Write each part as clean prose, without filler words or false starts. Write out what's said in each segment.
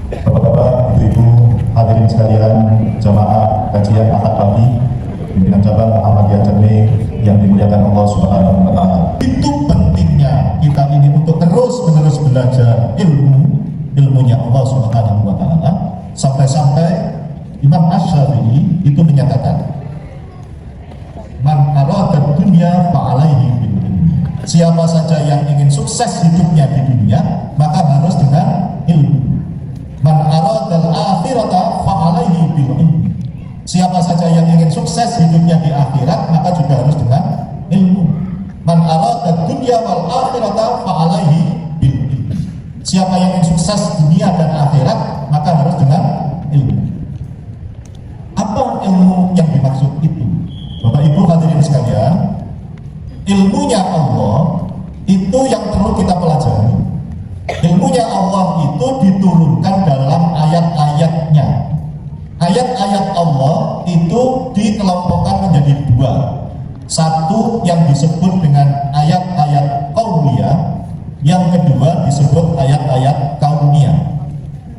Bapak-bapak, ibu-ibu, hadirin sekalian, jamaah kajian Ahad pagi, pimpinan cabang Muhammadiyah Cernih yang dimuliakan Allah Subhanahu wa Ta'ala. Itu pentingnya kita ini untuk terus-menerus belajar ilmunya Allah Subhanahu wa Ta'ala, sampai-sampai Imam Asy-Syafi'i itu menyatakan, man arada dunya fa'alaihi bil ilmi. Siapa saja yang ingin sukses hidupnya di dunia, maka harus dengan ilmu. Man aradal akhirata fa'alaihi bil ilmi. Siapa saja yang ingin sukses hidupnya di akhirat, maka juga harus dengan ilmu. Man aradad dunya wal akhirata fa'alaihi bil ilmi. Siapa yang ingin sukses dunia dan akhirat, maka harus dengan ilmu. Apa ilmu yang dimaksud itu? Bapak Ibu hadirin sekalian, ilmunya Allah itu yang perlu kita pelajari. Ilmunya Allah itu diturunkan dalam ayat-ayatnya. Ayat-ayat Allah itu dikelompokkan menjadi dua. Satu yang disebut dengan ayat-ayat qauliyah, yang kedua disebut ayat-ayat kauniyah.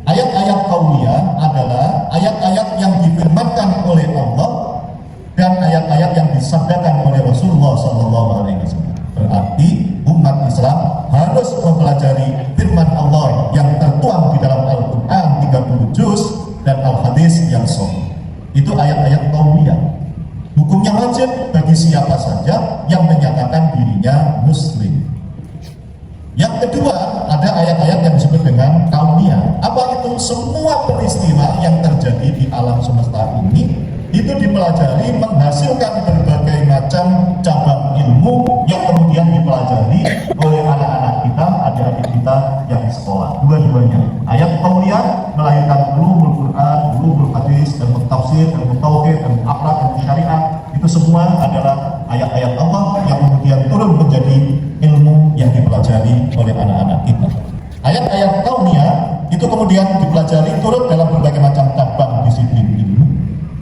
Ayat-ayat qauliyah adalah ayat-ayat yang difirmankan oleh Allah dan ayat-ayat yang disabdakan oleh Rasulullah SAW. Berarti umat Islam harus mempelajari firman Allah yang tertuang di dalam Al-Quran 30 juz dan Al-Hadis yang sahih. Itu ayat-ayat qauliyah. Hukumnya wajib bagi siapa saja yang menyatakan dirinya muslim. Yang kedua, ada ayat-ayat yang disebut dengan kauniyah. Apa itu? Semua peristiwa yang terjadi di alam semesta ini itu dipelajari, menghasilkan berbagai macam cabang ilmu yang kemudian dipelajari oleh anak-anak kita, adik-adik kita yang di sekolah. Dua-duanya. Ayat qauliyah melahirkan ulumul Quran, ulumul hadis, ilmu tafsir, ilmu tauhid, ilmu akhlak, ilmu syariat. Itu semua adalah ayat-ayat Allah yang kemudian turun menjadi ilmu yang dipelajari oleh anak-anak kita. Ayat-ayat kauniyah itu kemudian dipelajari turun dalam berbagai macam cabang disiplin ilmu.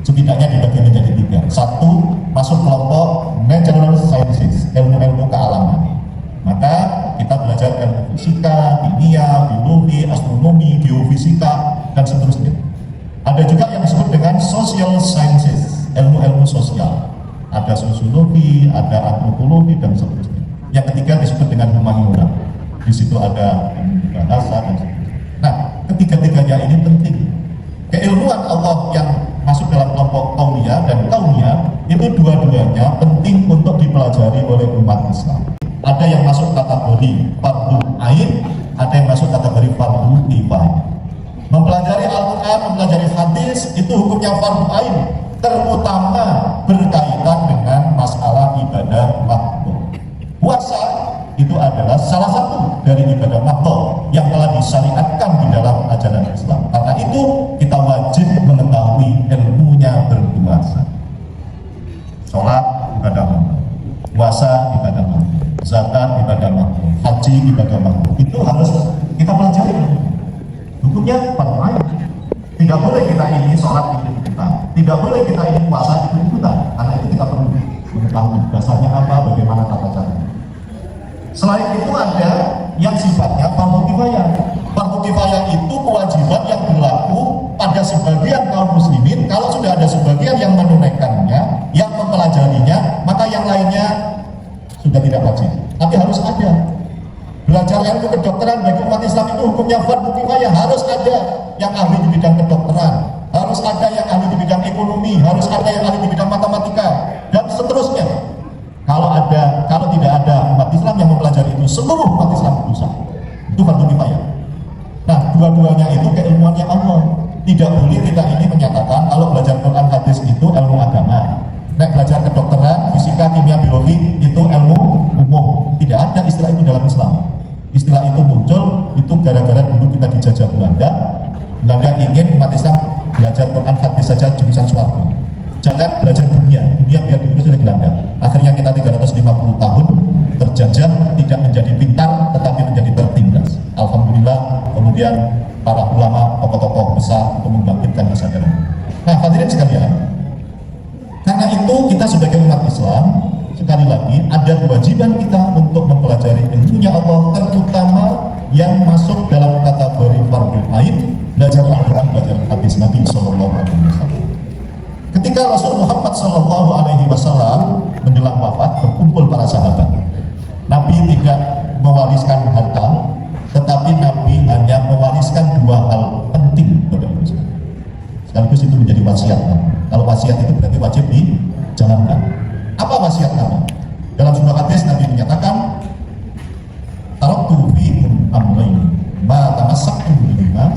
Setidaknya dibagi menjadi tiga. Satu, masuk kelompok natural sciences, ilmu-ilmu kealaman. Maka kita belajar ilmu fisika, kimia, biologi, astronomi, geofisika, dan seterusnya. Ada juga yang disebut dengan social sciences, ilmu-ilmu sosial. Ada sosiologi, ada antropologi, dan seterusnya. Yang ketiga disebut dengan humaniora. Di situ ada bahasa dan seterusnya. Nah, ketiga-tiganya ini penting. Keilmuan Allah yang masuk dalam kelompok qauliyah dan kauniyah itu dua-duanya penting untuk dipelajari oleh umat Islam. Ada yang masuk kategori fardhu ain, ada yang masuk kategori fardhu kifayah. Mempelajari Al-Quran, mempelajari hadis itu hukumnya fardhu ain, terutama berkaitan dengan masalah ibadah makhluk. Puasa itu adalah salah satu dari ibadah makhluk yang telah disyariatkan di dalam ajaran Islam. Karena itu kita wajib mengetahui ilmunya berpuasa. Sholat ibadah makhluk, puasa ibadah makhluk, zakat ibadah makhluk, haji ibadah makhluk. Itu harus kita pelajari. Hukumnya fardhu ain. Tidak boleh kita ini sholat ikut-ikutan, tidak boleh kita ini puasa ikut-ikutan. Karena itu kita perlu mengetahui dasarnya apa, bagaimana tata caranya. Selain itu ada yang sifatnya fardhu kifayah. Fardhu kifayah itu kewajiban yang berlaku pada sebagian kaum muslimin. Kalau sudah ada sebagian yang menunaikannya, yang mempelajarinya, maka yang lainnya sudah tidak wajib. Tapi harus ada. Belajar ilmu kedokteran bagi umat Islam itu hukumnya fardhu kifayah. Harus ada yang ahli di bidang kedokteran, harus ada yang ahli di bidang ekonomi, harus ada yang ahli di bidang matematika, dan seterusnya. Kalau tidak ada umat Islam yang mempelajari itu, seluruh umat Islam berusaha. Itu fardhu kifayah. Nah, dua-duanya itu keilmuannya Allah. Tidak boleh kita ini menyatakan kalau belajar Quran hadis itu ilmu agama. Nah, belajar kedokteran, fisika, kimia, biologi itu ilmu umum. Tidak ada istilah itu dalam Islam. Istilah itu muncul itu gara-gara dulu kita dijajah Belanda. Belanda ingin umat Islam belajar Quran hadis saja jurusan suatu. Jangan belajar dunia biar diurus oleh Belanda. Akhirnya kita 350 tahun terjajah, tidak menjadi pintar tetapi menjadi tertindas. Alhamdulillah kemudian para ulama, tokoh-tokoh besar untuk membangkitkan kesadaran. Nah, hadirin sekalian, karena itu kita sebagai umat Islam, sekali lagi ada kewajiban kita untuk mempelajari ilmunya Allah, terutama yang masuk dalam kategori fardhu ain, belajar Al-Quran, belajar hadis Nabi Sallallahu Alaihi Wasallam. Ketika Rasul Muhammad Sallallahu Alaihi Wasallam menjelang wafat, berkumpul para sahabat. Nabi tidak mewariskan harta, tetapi Nabi hanya mewariskan dua hal penting kepada manusia. Sekaligus itu menjadi wasiat. Kalau wasiat itu berarti wajib dijalankan. Apa wasiat Nabi? Dalam sebuah hadis Nabi menyatakan, taraktu fiikum amrayni ma tamassaktum bihima,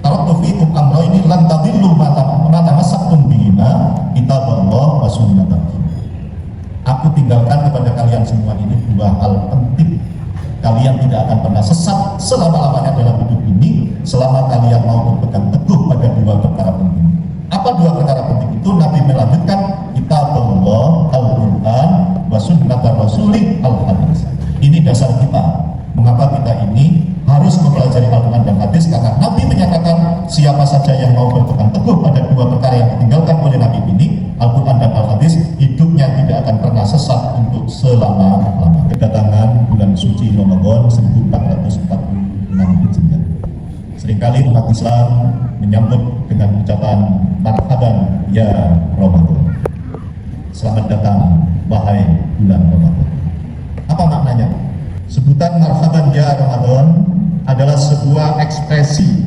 taraktu fiikum amrayni lan tadillu ma tamassaktum bihima, kitaballah wa sunnatah. Aku tinggalkan kepada kalian semua ini dua hal penting. Kalian tidak akan pernah sesat selama-lamanya dalam hidup ini, selama kalian mau berpegang teguh pada dua perkara penting. Apa dua perkara penting itu? Nabi melanjutkan, kitabullah al-Quran wa sunnata rasulih al-hadis. Ini dasar kita. Mengapa kita ini harus mempelajari Al-Quran dan hadis? Karena Nabi menyatakan siapa saja yang mau berpegang teguh pada dua perkara yang ditinggalkan oleh Nabi ini, Al-Quran dan Al-Hadis, hidupnya tidak akan pernah sesat untuk selama-lamanya. Kedatangan bulan suci Ramadan 1446 Hijriah. Seringkali umat Islam menyambut dengan ucapan marhaban ya Ramadan. Selamat datang wahai bulan Ramadan. Apa maknanya? Sebutan marhaban ya Ramadan adalah sebuah ekspresi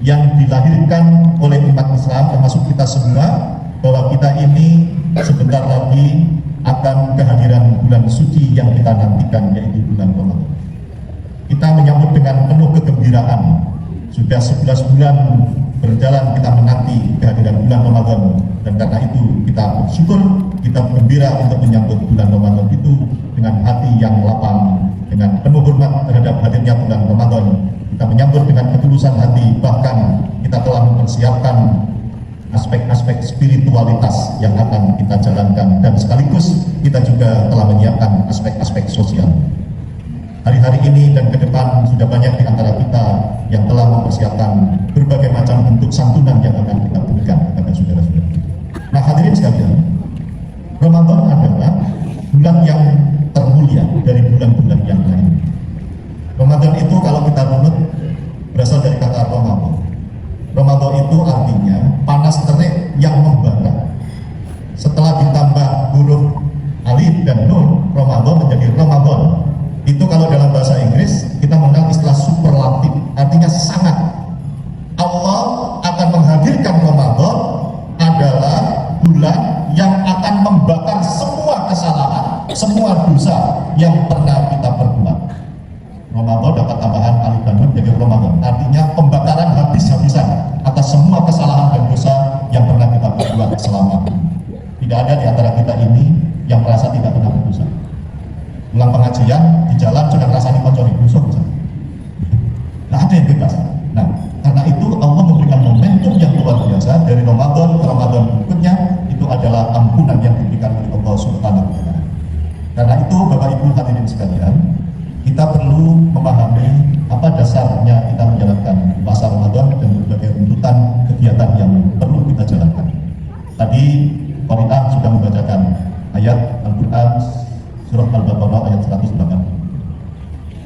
yang dilahirkan oleh umat Islam, termasuk kita semua, bahwa kita ini sebentar lagi akan kehadiran bulan suci yang kita nantikan, yaitu bulan Ramadan. Kita menyambut dengan penuh kegembiraan. Sudah 11 bulan berjalan kita menanti kehadiran bulan Ramadan, dan karena itu kita bersyukur, kita gembira untuk menyambut bulan Ramadan itu dengan hati yang lapang, dengan penuh hormat terhadap hadirnya bulan Ramadan. Kita menyambut dengan ketulusan hati, bahkan kita telah mempersiapkan aspek-aspek spiritualitas yang akan kita jalankan, dan sekaligus kita juga telah menyiapkan aspek-aspek sosial. Hari-hari ini dan ke depan sudah banyak di antara kita yang telah mempersiapkan berbagai macam bentuk santunan yang akan kita berikan kepada saudara-saudara. Nah, hadirin sekalian, Ramadan adalah bulan yang termulia dari bulan-bulan yang lain. Ramadan itu kalau kita runut berasal dari kata Ramadan. Ramadan itu artinya panas terik yang membara. Setelah ditambah huruf alif dan nun, Ramadan menjadi Ramadan. Itu kalau dalam bahasa Inggris kita mengenal istilah superlatif, artinya sangat. Allah akan menghadirkan Ramadan adalah bulan yang akan membakar semua kesalahan, semua dosa yang pernah kita perbuat. Ramadan dapat tambahan alif dan nun jadi Ramadan, artinya pembakaran habis-habisan atas semua kesalahan dan dosa yang pernah kita perbuat selama ini. Tidak ada di antara kita ini yang merasa tidak pernah berdosa. Pulang pengajian di jalan sudah ngerasani kocok busuk, nggak ada yang bebas. Nah, karena itu Allah memberikan momentum yang luar biasa dari Ramadan ke Ramadan berikutnya, itu adalah ampunan yang diberikan oleh Allah Subhanahu wa Ta'ala. Karena itu Bapak Ibu hadirin sekalian, kita perlu memahami apa dasarnya kita menjalankan puasa Ramadan dan berbagai runtutan kegiatan yang perlu kita jalankan. Tadi Qari'ah sudah membacakan ayat Al-Quran Surah Al-Baqarah ayat 108.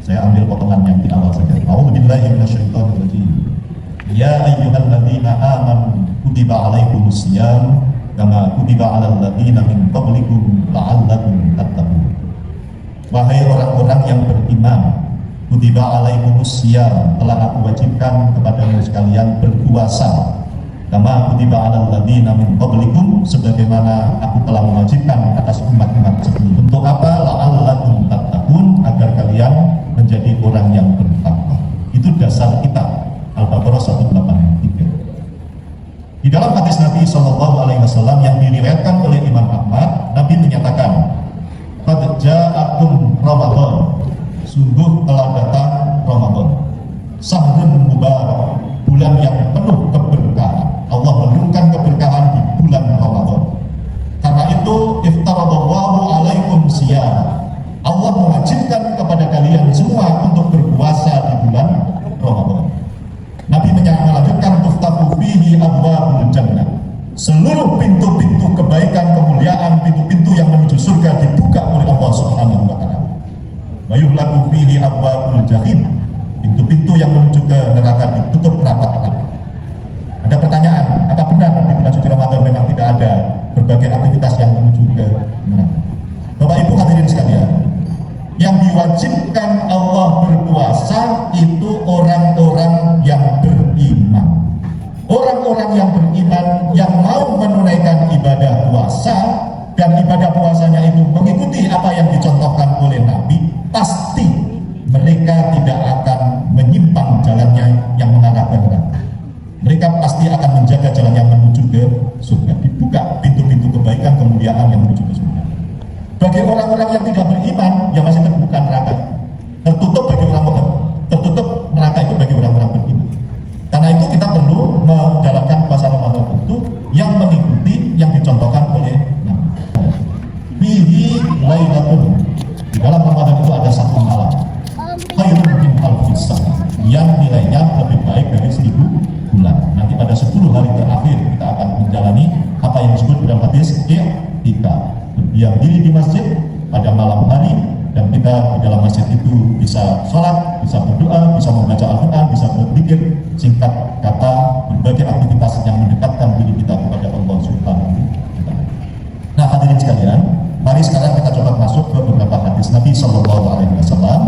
Saya ambil potongan yang di awal saja. A'udzubillahi minasyaitonirrajim. Ya ayyuhalladzina amanu kutiba 'alaikumusiyam kama kutiba 'alal ladzina min qablikum la'allakum tattaqun. Wahai orang-orang yang beriman, kutiba 'alaikumusiyam, telah aku wajibkan kepadamu sekalian berpuasa. Kama kutiba 'alal ladzina min qablikum, sebagaimana aku telah mewajibkan atas umat-umat sebelum. Untuk apa? La'allakum tattaqun, agar kalian menjadi orang yang bertakwa. Itu dasar kita. Al-Baqarah 183. Di dalam hadis Nabi Shallallahu Alaihi Wasallam yang diriwayatkan oleh Imam Ahmad, Nabi menyatakan, "Qad ja'akum Ramadan, sungguh telah datang Ramadan. Sahrun mubarak, bulan yang penuh keberkahan. Allah menurunkan keberkahan di bulan Ramadan. Karena itu iftaradallahu alaikum siyam. Allah mewajibkan kepada kalian semua untuk berpuasa di bulan Ramadan. Nabi melanjutkan tuftahu fihi abwabul jannah. Seluruh pintu-pintu kebaikan, kemuliaan, pintu-pintu yang menuju surga dibuka oleh Allah Subhanahu wa Ta'ala. Wa yuhlaqu fihi abwabul jahim. pintu-pintu yang menuju ke neraka ditutup rapat-rapat. Ada pertanyaan, apa benar di bulan suci Ramadan memang tidak ada berbagai aktivitas yang menuju ke neraka? Bapak Ibu hadirin sekalian, yang diwajibkan Allah berpuasa itu orang-orang yang beriman. Orang-orang yang beriman yang mau menunaikan ibadah puasa dan ibadah puasanya itu mengikuti apa yang dicontohkan oleh Nabi, pasti mereka tidak akan menyimpang jalannya yang mengarah ke neraka. Mereka pasti akan menjaga jalan yang menuju ke surga. Dibuka pintu-pintu kebaikan, kemuliaan yang menuju ke surga. Bagi orang-orang yang tidak beriman, yang masih terbuka neraka, tertutup bagi orang-orang, tertutup neraka itu bagi orang-orang beriman. Karena itu kita perlu menjalankan puasa Ramadan itu yang mengikuti yang dicontohkan oleh Nabi. Bihi lailatul, di dalam Ramadan itu ada satu malam, khairun min alfi shahr, yang nilainya lebih baik dari 1000 bulan. Nanti pada 10 hari terakhir kita akan menjalani apa yang disebut dalam hadis i'tikaf, berdiam diri di masjid pada malam hari, dan kita di dalam masjid itu bisa sholat, bisa berdoa, bisa membaca Al-Quran, bisa berzikir, singkat kata berbagai aktivitas yang mendekatkan diri kita kepada Allah Subhanahu wa Ta'ala. Nah hadirin sekalian, mari sekarang kita coba masuk ke beberapa hadis Nabi Shallallahu Alaihi Wasallam,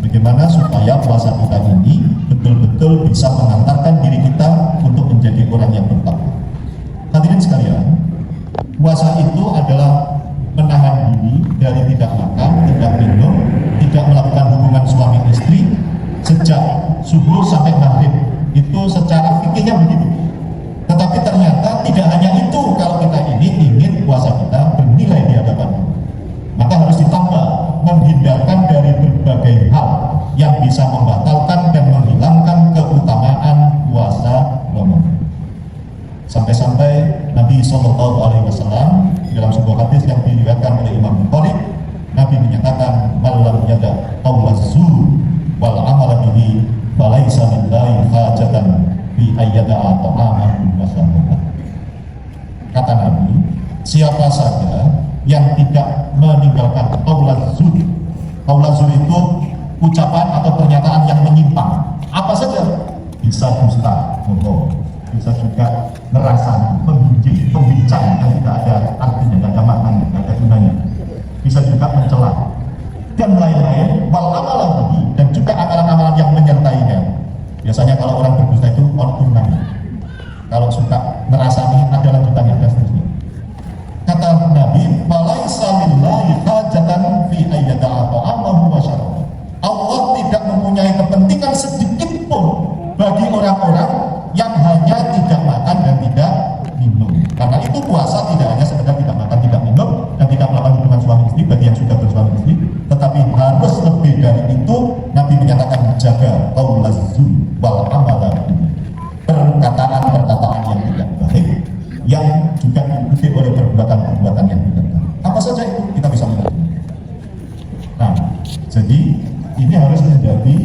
bagaimana supaya puasa kita ini betul-betul bisa mengantarkan diri kita untuk menjadi orang yang bertakwa. Hadirin sekalian, puasa itu adalah menahan diri dari tidak makan, tidak minum, tidak melakukan hubungan suami istri sejak subuh sampai maghrib. Itu secara fikihnya begitu. Tetapi ternyata tidak hanya itu, kalau kita ini ingin puasa kita bernilai di hadapan Allah, maka harus ditambah menghindarkan dari berbagai hal yang bisa membatalkan dan menghilangkan keutamaan puasa Ramadan. Sampai-sampai Nabi Shallallahu Alaihi Wasallam dalam sebuah hadis yang diriwayatkan oleh Imam Bukhari, Nabi menyatakan, "Malam yada qaulaz zur wal amal bihi falaisa lillahi hajatan fi ayyada'a ta'amahu wa syarabahu." Kata Nabi, siapa saja yang tidak meninggalkan qaulaz zur. Qaulaz zur itu ucapan atau pernyataan yang menyimpang. Apa saja? Bisa dusta, bohong, bisa juga merasa pembincang yang tidak ada artinya, tidak ada maknanya, tidak ada gunanya, bisa juga mencela dan lain-lain. Wal amalan bihi, dan juga amalan-amalan yang menyertainya. Biasanya kalau orang berdusta itu orang tunai, kalau suka merasani ada lanjutannya dan seterusnya. Kata Nabi, "Falaisa lillahi hajatan fi ayyada'a ta'amahu wa syarabahu." Allah tidak mempunyai kepentingan sedikit pun bagi orang-orang yang hanya tidak makan dan tidak minum. Karena itu puasa tidak hanya sekedar tidak makan, tidak minum, dan tidak melakukan hubungan suami istri bagi yang sudah bersuami istri, tetapi harus lebih dari itu. Nabi menyatakan jaga qaulaz zur wal amala bihi, perkataan-perkataan yang tidak baik yang juga diikuti oleh perbuatan-perbuatan yang tidak baik. Apa saja itu kita bisa melakukan. Nah, jadi ini harus menjadi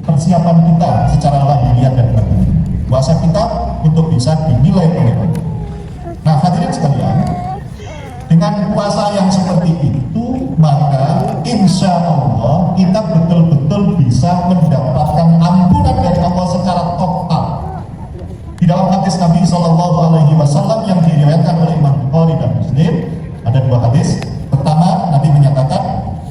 persiapan kita secara lahiriah dan batin. Puasa kita untuk bisa dinilai oleh Allah. Nah hadirin sekalian, dengan puasa yang seperti itu, maka insya Allah kita betul-betul bisa mendapatkan ampunan dari Allah secara total. Di dalam hadis Nabi Shallallahu Alaihi Wasallam yang diriwayatkan oleh Imam Bukhari dan Muslim, ada dua hadis. Pertama, Nabi menyatakan,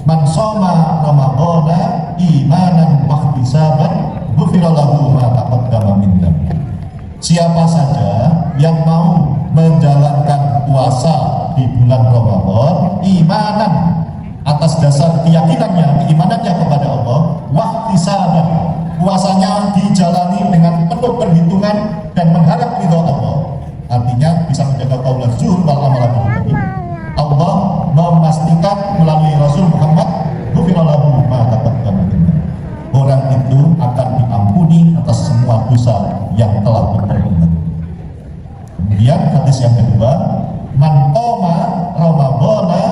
"Man shoma Ramadhana imanan wa ihtisaban ghufira lahu ma taqaddama min dhanbi." Siapa saja yang mau menjalankan puasa di bulan Ramadan imanan, atas dasar keyakinannya, keimanannya kepada Allah, wa ihtisaban, puasanya dijalani dengan penuh perhitungan dan mengharap ridho Allah, artinya bisa menjaga qaulaz zur wal amal bihi. Allah memastikan melalui Rasul Muhammad, ghufira lahu ma taqaddama min dhanbi, orang itu akan diampuni atas semua dosa yang telah diperbuat. Kemudian hadis yang kedua, "Man qama Ramadhana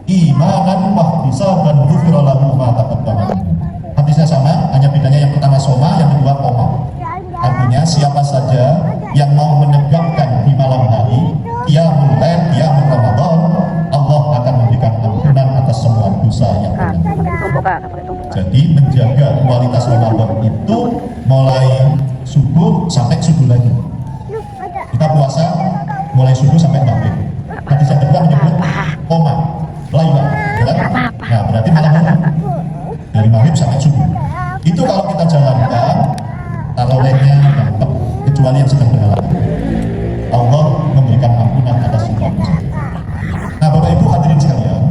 imanan wa ihtisaban ghufira lahu ma taqaddama min dhanbi." Hadisnya sama, hanya bedanya yang pertama soma, yang kedua qoma. Artinya siapa saja yang mau menegakkan di malam hari qiyamul lail, qiyamul Ramadan, Allah akan memberikan ampunan atas semua dosa yang ada. Jadi menjaga kualitas Ramadan itu mulai subuh sampai subuh lagi. Kita puasa mulai subuh sampai maghrib. Hadis yang kedua menyebut koma, laiba. Nah, berarti malam dari maghrib sampai subuh. Itu kalau kita jalankan, tarawehnya dapat, kecuali yang sedang berhalangan. Allah memberikan ampunan atas segala dosa. Nah, Bapak Ibu hadirin sekalian,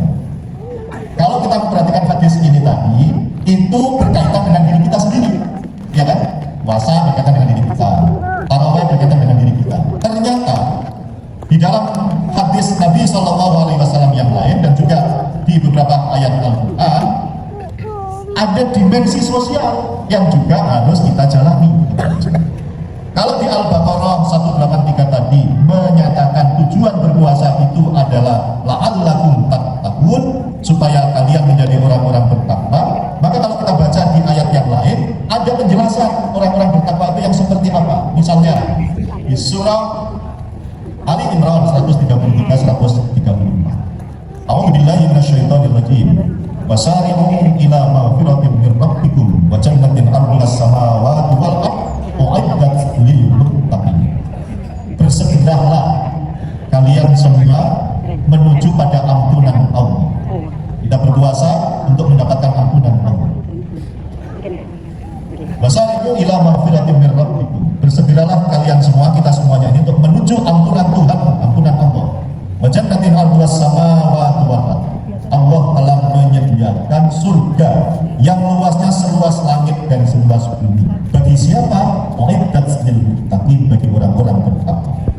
kalau kita memperhatikan hadis ini tadi, itu berkaitan dengan diri kita sendiri, ya kan? Puasa berkaitan dengan diri kita, tarawih berkaitan dengan diri kita. Ternyata di dalam hadis Nabi SAW yang lain dan juga di beberapa ayat Al-Quran ada dimensi sosial yang juga harus kita jalani. Kalau di Al-Baqarah 183 tadi menyatakan tujuan berpuasa itu adalah la'allakum tattaqun, supaya kalian menjadi orang-orang bertakwa, maka kalau kita baca di ayat yang lain ada penjelasan orang-orang bertakwa itu yang seperti apa. Misalnya di surah Ali Imran 133-134. A'udzubillahi minasyaitonir rajim. Wasari'u ila maghfiratin min rabbikum wa jannatin 'arduhas samawati wal ardh u'iddat lil muttaqin. Bersegeralah kalian semua menuju pada ampunan Allah. Kita berpuasa untuk mendapatkan ampunan Allah. Wasari'u ila maghfiratin min rabbikum. Bersegeralah kalian semua, kita semuanya ini untuk menuju ampunan Tuhan, ampunan Allah. Wa jannatin 'arduhas samawati wal ardh. Allah telah menyediakan surga yang luasnya seluas langit dan seluas bumi. Bagi siapa? U'iddat lil muttaqin, bagi orang-orang bertakwa.